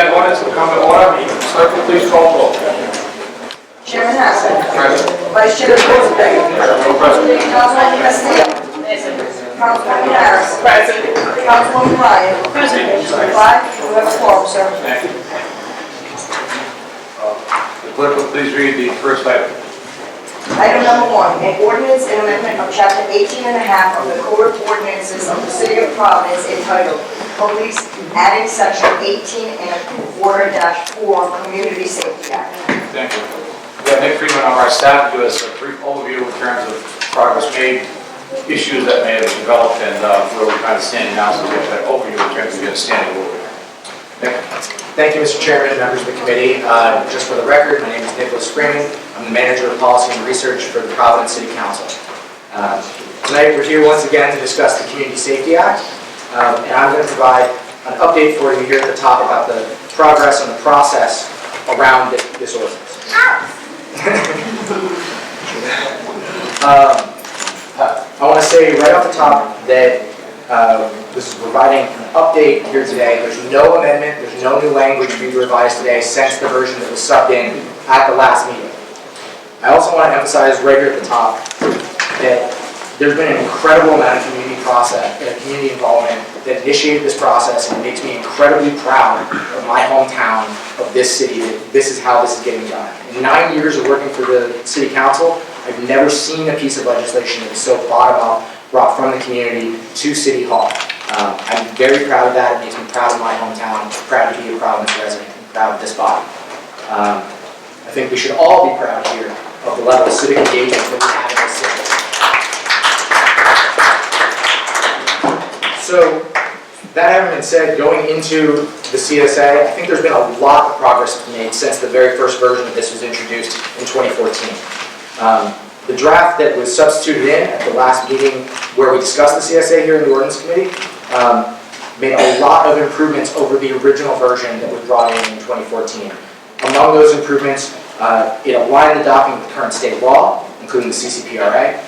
that ordinance will come to order. Clerk, will please call the roll. Chairman Hassel. Present. Vice Chairman Rosenberg. Present. Councilwoman Castillo. Councilwoman Harris. Present. Councilwoman Ryan. Present. 5, we have a quorum, sir. Thank you. The clerk will please read the first item. Item number 1, an ordinance and amendment of chapter 18 and a half of the Code of Ordinances of the City of Providence entitled Police, adding section 18 and _4 Community Safety Act. Thank you. We have Nick Freeman of our staff to give us a brief overview in terms of progress made, issues that may have developed, and where we're kind of standing now, so we have that overview in terms of the understanding of Nick. Thank you, Mr. Chairman and members of the committee. Just for the record, my name is Nicholas Freeman. I'm the Manager of Policy and Research for the Providence City Council. Tonight we're here once again to discuss the Community Safety Act, and I'm going to provide an update for you here at the top about the progress and the process around this ordinance. I want to say right off the top that this is providing an update here today. There's no amendment, there's no new language for you to revise today since the version that was subbed in at the last meeting. I also want to emphasize right here at the top that there's been an incredible amount of community involvement that initiated this process, and it makes me incredibly proud of my hometown, of this city, that this is how this is getting done. In 9 years of working for the City Council, I've never seen a piece of legislation that was so bottom-up, brought from the community to City Hall. I'm very proud of that. It makes me proud of my hometown, proud to be a Providence resident, and proud of this body. I think we should all be proud here of the level of civic engagement that we have in this city. So, that having been said, going into the CSA, I think there's been a lot of progress made since the very first version of this was introduced in 2014. The draft that was substituted in at the last meeting where we discussed the CSA here in the Ordinance Committee made a lot of improvements over the original version that was brought in 2014. Among those improvements, it aligned the document with current state law, including the CCPRA.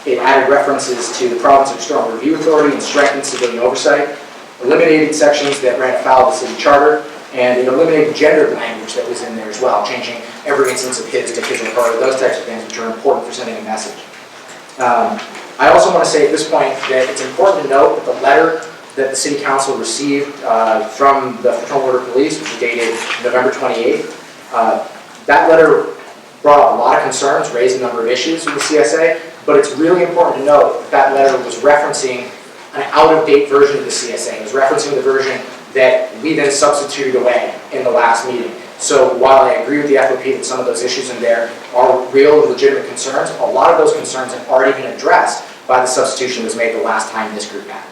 It added references to the Province External Review Authority and strengthened civilian oversight, eliminated sections that ran afoul of the city charter, and it eliminated gendered language that was in there as well, changing every instance of his to his or her, those types of things which are important for sending a message. I also want to say at this point that it's important to note that the letter that the City Council received from the Fraternal Order of Police, which was dated November 28th, that letter brought up a lot of concerns, raised a number of issues with the CSA, but it's really important to note that that letter was referencing an out-of-date version of the CSA. It was referencing the version that we then substituted away in the last meeting. So while I agree with the FOP that some of those issues in there are real and legitimate concerns, a lot of those concerns have already been addressed by the substitution that was made the last time this group met.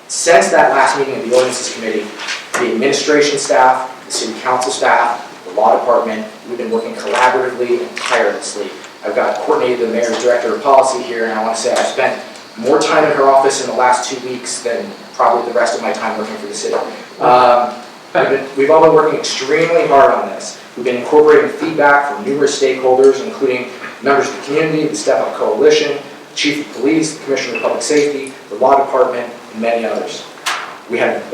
Since that last meeting of the Ordinances Committee, the administration staff, the City Council staff, the Law Department, we've been working collaboratively and tirelessly. I've got Courtney, the Mayor's Director of Policy here, and I want to say I've spent more time in her office in the last 2 weeks than probably the rest of my time working for the city. We've all been working extremely hard on this. We've been incorporating feedback from numerous stakeholders, including members of the community, the Step Up Coalition, the Chief of Police, the Commissioner of Public Safety, the Law Department, and many others. We have,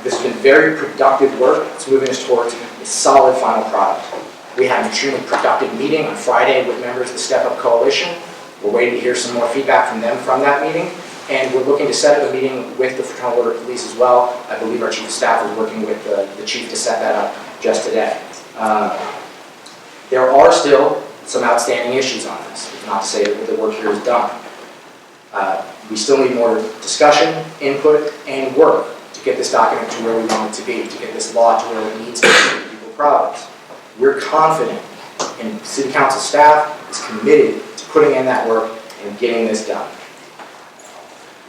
this has been very productive work. It's moving us towards a solid final product. We had an extremely productive meeting on Friday with members of the Step Up Coalition. We're waiting to hear some more feedback from them from that meeting. And we're looking to set up a meeting with the Fraternal Order of Police as well. I believe our Chief of Staff is working with the Chief to set that up just today. There are still some outstanding issues on this. Not to say that the work here is done. We still need more discussion, input, and work to get this document to where we want it to be, to get this law to where it needs to be for the people of Providence. We're confident, and City Council staff is committed to putting in that work and getting this done.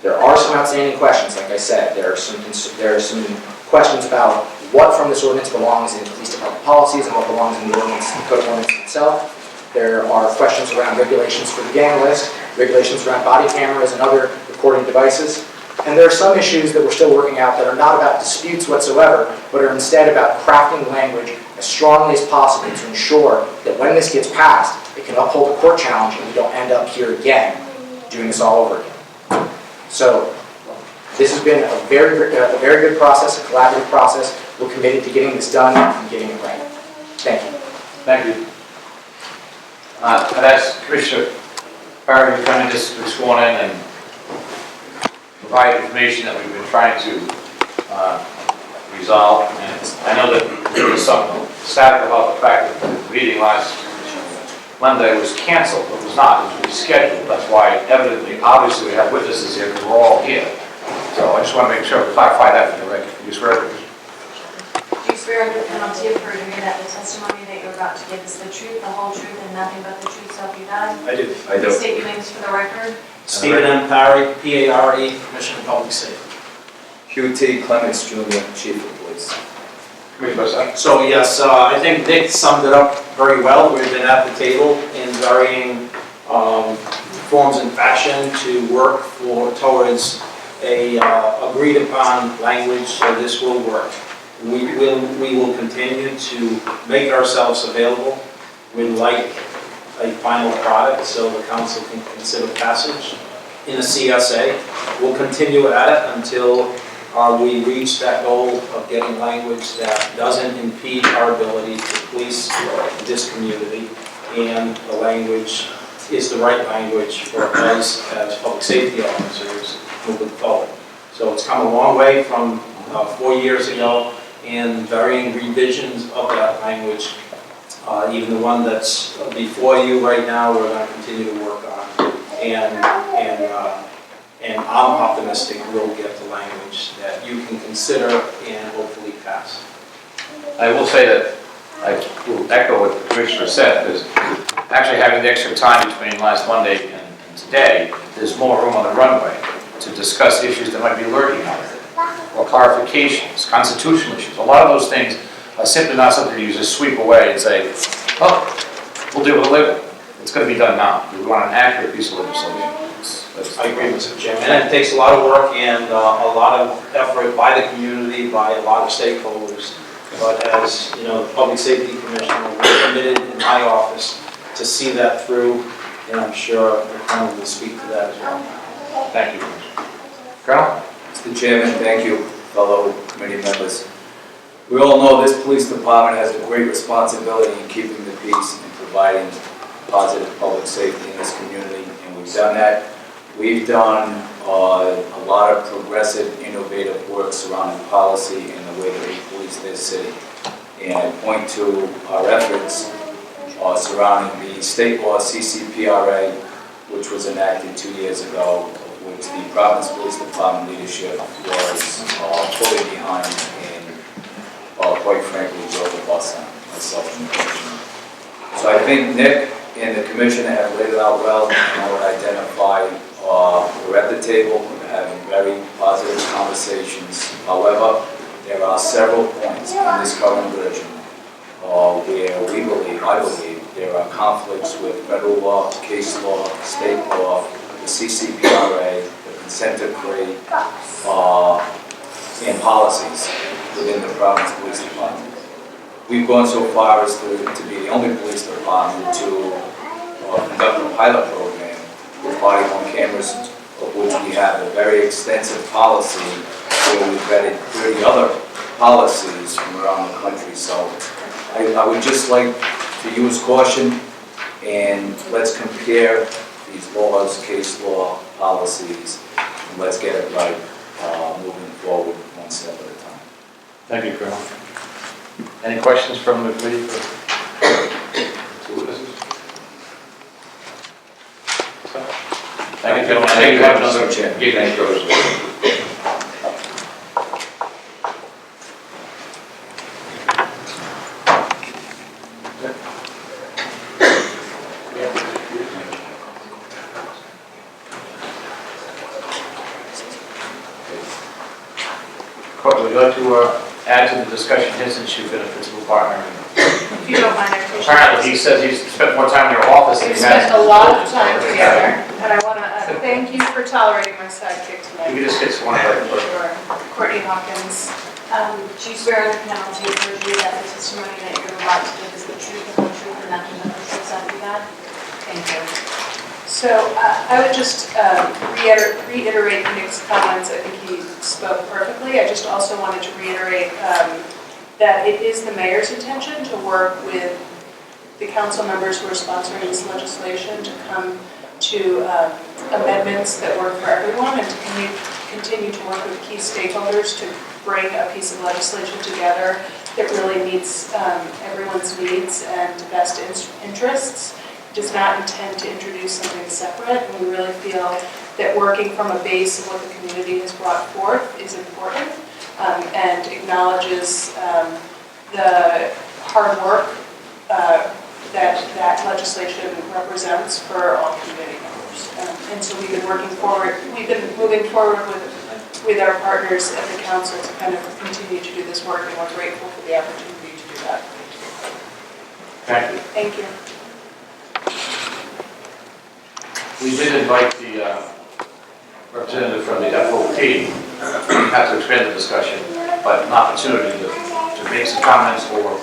There are some outstanding questions, like I said. There are some questions about what from this ordinance belongs in police department policies and what belongs in the ordinance, the code of ordinance itself. There are questions around regulations for the gang list, regulations around body cameras and other recording devices. And there are some issues that we're still working out that are not about disputes whatsoever, but are instead about crafting language as strongly as possible to ensure that when this gets passed, it can uphold a court challenge and we don't end up here again doing this all over again. So, This has been a very good process, a collaborative process. We're committed to getting this done and getting it right. Thank you. Thank you. I'd ask Commissioner Paré to come in just to be sworn in and provide information that we've been trying to resolve. And I know that there was some static about the fact that the meeting last Monday was canceled, but it was not. It was rescheduled. That's why evidently, obviously, we have witnesses here because we're all here. So I just want to make sure we clarify that for the record. You swear? Do you swear under penalty of perjury that the testimony that you're about to give is the truth, the whole truth, and nothing but the truth, so help you God? I do. Please state your names for the record. Stephen M. Paré, P-A-R-E, Commissioner of Public Safety. Hugh T. Clements, Jr., Chief of Police. Commissioner Bussard? So yes, I think Nick summed it up very well. We've been at the table in varying forms and fashion to work towards a agreed upon language, so this will work. We will continue to make ourselves available. We'd like a final product so the council can consider passage in a CSA. We'll continue at it until we reach that goal of getting language that doesn't impede our ability to police this community, and the language is the right language for us as public safety officers moving forward. So it's come a long way from 4 years ago, and varying revisions of that language. Even the one that's before you right now, we're going to continue to work on. And I'm optimistic we'll get the language that you can consider and hopefully pass. I will say that I will echo what the Commissioner said, because actually having the extra time between last Monday and today, there's more room on the runway to discuss issues that might be lurking out there, or clarifications, constitutional issues. A lot of those things are simply not something you just sweep away and say, oh, we'll deal with it later. It's going to be done now. We want an accurate piece of legislation. I agree, Mr. Chairman. And it takes a lot of work and a lot of effort by the community, by a lot of stakeholders. But as you know, the Public Safety Commissioner, we're committed in my office to see that through, and I'm sure the Colonel will speak to that as well. Thank you, Commissioner. Colonel? Mr. Chairman, thank you, fellow committee members. We all know this police department has a great responsibility in keeping the peace and providing positive public safety in this community, and we've done that. We've done a lot of progressive, innovative work surrounding policy and the way that we police this city. And I point to our efforts surrounding the state law CCPRA, which was enacted 2 years ago, which the Providence Police Department leadership was fully behind, and quite frankly drove the bus on, myself and the commissioner. So I think Nick and the commissioner have laid it out well, and I would identify we're at the table, we're having very positive conversations. However, there are several points in this current version where we believe, I believe, there are conflicts with federal law, case law, state law, the CCPRA, the consent decree, and policies within the Providence Police Department. We've gone so far as to be the only police department to conduct a pilot program with body-worn cameras, of which we have a very extensive policy where we've vetted 30 other policies from around the country. So I would just like to use caution, and let's compare these laws, case law, policies, and let's get it right moving forward one step at a time. Thank you, Colonel. Any questions from the committee for two witnesses? Thank you, gentlemen. I think you have another Chair. thank you. Would you like to add to the discussion here, since you've been a principal partner? If you don't mind, I appreciate it. Apparently, he says he's spent more time in your office than We've he has. spent a lot of time together, and I want to thank you for tolerating my sidekick tonight. You can just get one of our. Sure. Courtney Hawkins, do you swear under penalty of perjury that the testimony that you're about to give is the truth, the whole truth, and nothing but the truth, so help you God? Thank you. So I would just reiterate Nick's comments. I think he spoke perfectly. I just also wanted to reiterate that it is the mayor's intention to work with the council members who are sponsoring this legislation to come to amendments that work for everyone and to continue to work with key stakeholders to bring a piece of legislation together that really meets everyone's needs and best interests. Does not intend to introduce something separate, and we really feel that working from a base of what the community has brought forth is important and acknowledges the hard work that legislation represents for all community members. And so we've been moving forward with our partners at the council to kind of continue to do this work, and we're grateful for the opportunity to do that. Thank you. Thank you. We did invite the representative from the FOP, have to expand the discussion, but an opportunity to make some comments or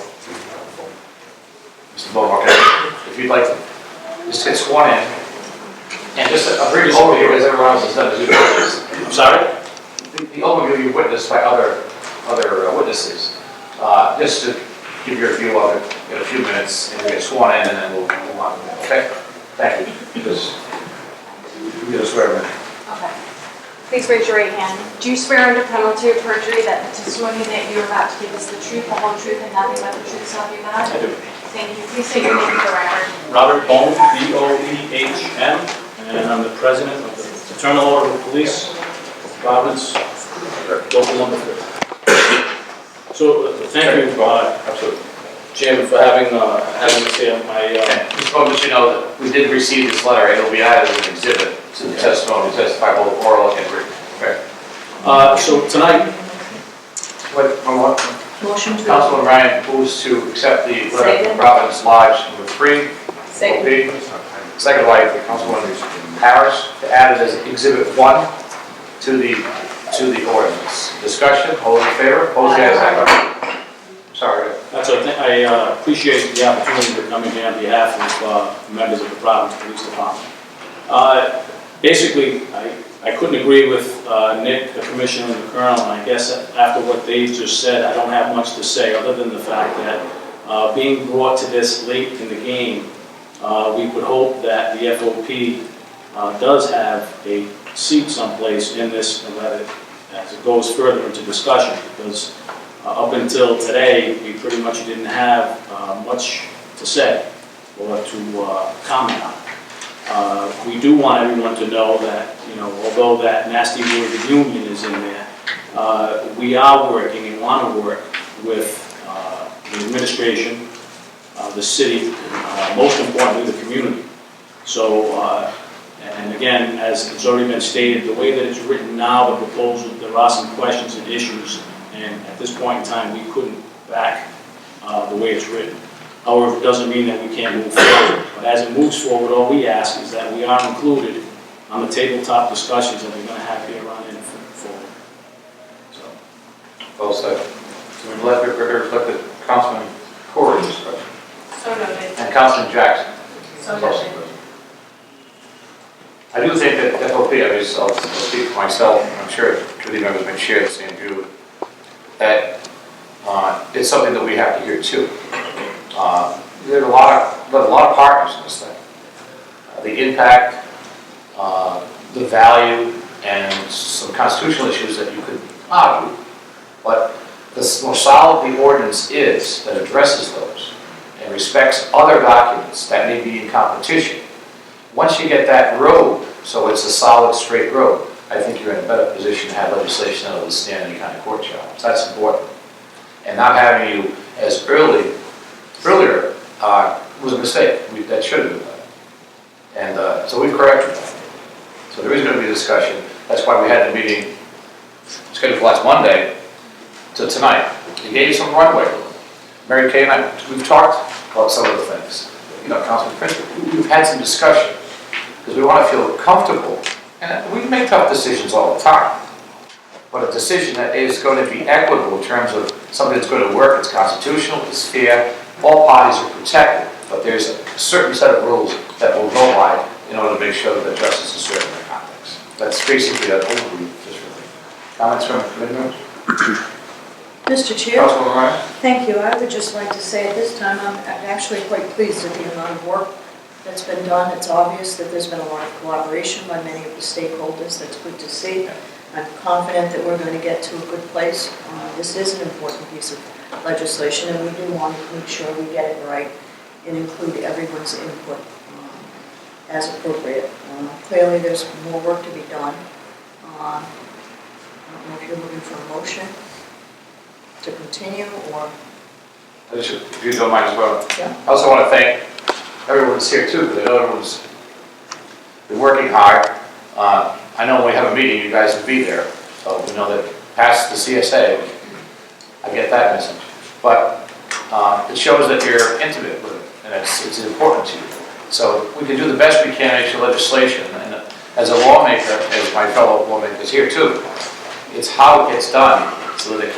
Mr. Beaumont, if you'd like to just get sworn in, and just a brief overview, as everyone else has done as you I'm sorry? The overview you witnessed by other witnesses, just to give your view of it in a few minutes, and we'll get sworn in, and then we'll move on. Okay? Thank you. Just you just swear in. Okay. Please raise your right hand. Do you swear under penalty of perjury that the testimony that you are about to give is the truth, the whole truth, and nothing but the truth, so help you God? I do. Thank you. Please state your name for the record. Robert Boehn, B-O-E-H-N, and I'm the president of the Fraternal Order of Police, Providence, local number 3. So, thank you, Absolutely. Chairman, for having us here. Just want to let you know that we did receive this letter. It'll be added as an exhibit to the testimony, testify both oral and written. Okay. So tonight, Wait, one more. Motion to. Councilman Ryan moves to accept the letter from Providence Lodge number 3. Second. OP. Second by Councilwoman Harris to add it as Exhibit 1 to the ordinance. Discussion. All those in favor? Opposed? The ayes have it. Sorry. that's a thing. I appreciate the opportunity to come in here on behalf of members of the Providence Police Department. Basically, I couldn't agree with Nick, the commissioner, and the colonel, and I guess after what they just said, I don't have much to say other than the fact that being brought to this late in the game, we would hope that the FOP does have a seat someplace in this as it goes further into discussion, because up until today, we pretty much didn't have much to say or to comment on. We do want everyone to know that, although that nasty word union is in there, we are working and want to work with the administration, the city, and most importantly, the community. So, and again, as it's already been stated, the way that it's written now, the proposal, there are some questions and issues, and at this point in time, we couldn't back the way it's written. However, it doesn't mean that we can't move forward. But as it moves forward, all we ask is that we are included on the tabletop discussions that we're going to have here on in forward. So, Well said. So we let the record reflect that Councilman Corey's discussion So noted. and Councilman Jackson. So noted. I do think that FOP, I'll speak for myself, I'm sure committee members may share the same view, that it's something that we have to hear too. There are a lot of partners in this thing. The impact, the value, and some constitutional issues that you could argue, but the more solid the ordinance is that addresses those and respects other documents that may be in competition, once you get that road, so it's a solid, straight road, I think you're in a better position to have legislation that will withstand any kind of court challenge. That's important. And not having you as earlier was a mistake. That should have been done. And so we've corrected that. So there is going to be a discussion. That's why we had the meeting scheduled for last Monday to tonight. It gave you some runway. Mary Kay and I, we've talked about some of the things. Councilman Prince, we've had some discussion because we want to feel comfortable. And we make tough decisions all the time. But a decision that is going to be equitable in terms of something that's going to work, it's constitutional, it's fair, all parties are protected, but there's a certain set of rules that will go by in order to make sure that justice is served in the context. That's basically that overview, just really. Comments from committee members? Mr. Chair, Councilman Ryan? thank you. I would just like to say at this time, I'm actually quite pleased at the amount of work that's been done. It's obvious that there's been a lot of collaboration by many of the stakeholders. That's good to see. I'm confident that we're going to get to a good place. This is an important piece of legislation, and we do want to make sure we get it right and include everyone's input as appropriate. Clearly, there's more work to be done. I don't know if you're looking for a motion to continue or... If you don't mind as well. Yeah. I also want to thank everyone that's here too, because I know everyone's been working hard. I know when we have a meeting, you guys will be there, so we know that past the CSA, I get that message. But it shows that you're intimate with it, and it's important to you. So we can do the best we can in legislation, and as a lawmaker, as my fellow lawmakers here too, it's how it gets done so that it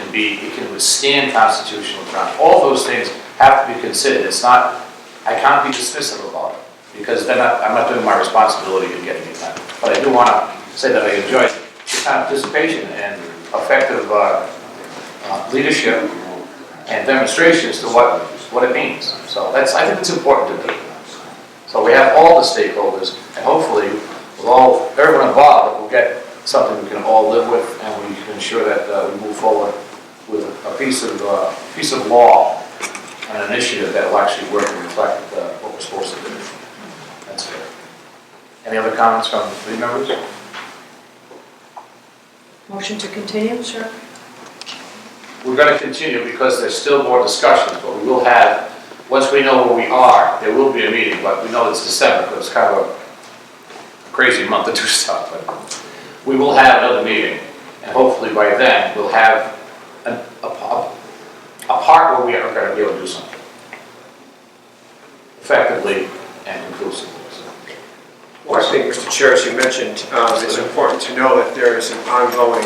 can withstand constitutional ground. All those things have to be considered. It's not, I can't be dismissive about it, because then I'm not doing my responsibility in getting it done. But I do want to say that I enjoy the kind of participation and effective leadership and demonstration as to what it means. So I think it's important to do. So we have all the stakeholders, and hopefully with everyone involved, we'll get something we can all live with, and we can ensure that we move forward with a piece of law and an initiative that will actually work and reflect what we're supposed to do. That's fair. Any other comments from the committee members? Motion to continue, sir? We're going to continue because there's still more discussions, but we will have, once we know where we are, there will be a meeting, but we know it's December, because it's kind of a crazy month to do stuff, but we will have another meeting, and hopefully by then, we'll have a part where we are going to be able to do something effectively and conclusively. Well, I think, Mr. Chair, as you mentioned, it's important to know that there is an ongoing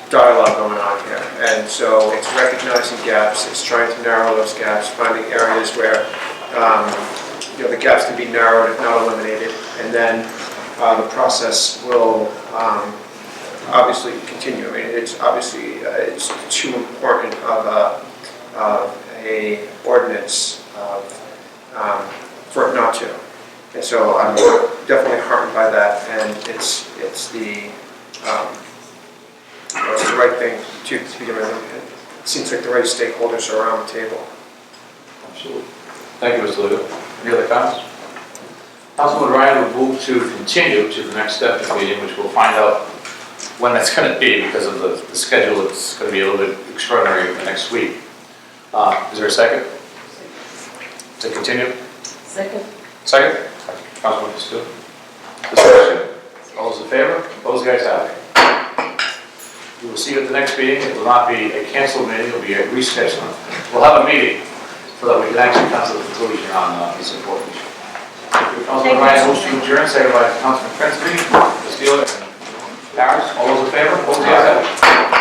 dialogue going on here. And so it's recognizing gaps, it's trying to narrow those gaps, finding areas where the gaps can be narrowed if not eliminated. And then the process will obviously continue. I mean, it's obviously it's too important of a ordinance for it not to. And so I'm definitely heartened by that, and it's the right thing to be doing. It seems like the right stakeholders are around the table. Absolutely. Thank you, Mr. Lugo. Any other comments? Councilman Ryan will move to continue to the next step of the meeting, which we'll find out when that's going to be because of the schedule. It's going to be a little bit extraordinary the next week. Is there a second? To continue? Second. Second? Councilman Castillo. Discussion. All those in favor? Opposed? The ayes have it. We will see you at the next meeting. It will not be a canceled meeting. It will be a rescheduled. We'll have a meeting so that we can actually come to the conclusion on this important issue. Councilman Ryan moves to adjourn, seconded by Councilman Clements, Castillo, and Paré. All those in favor? Opposed? The ayes have it.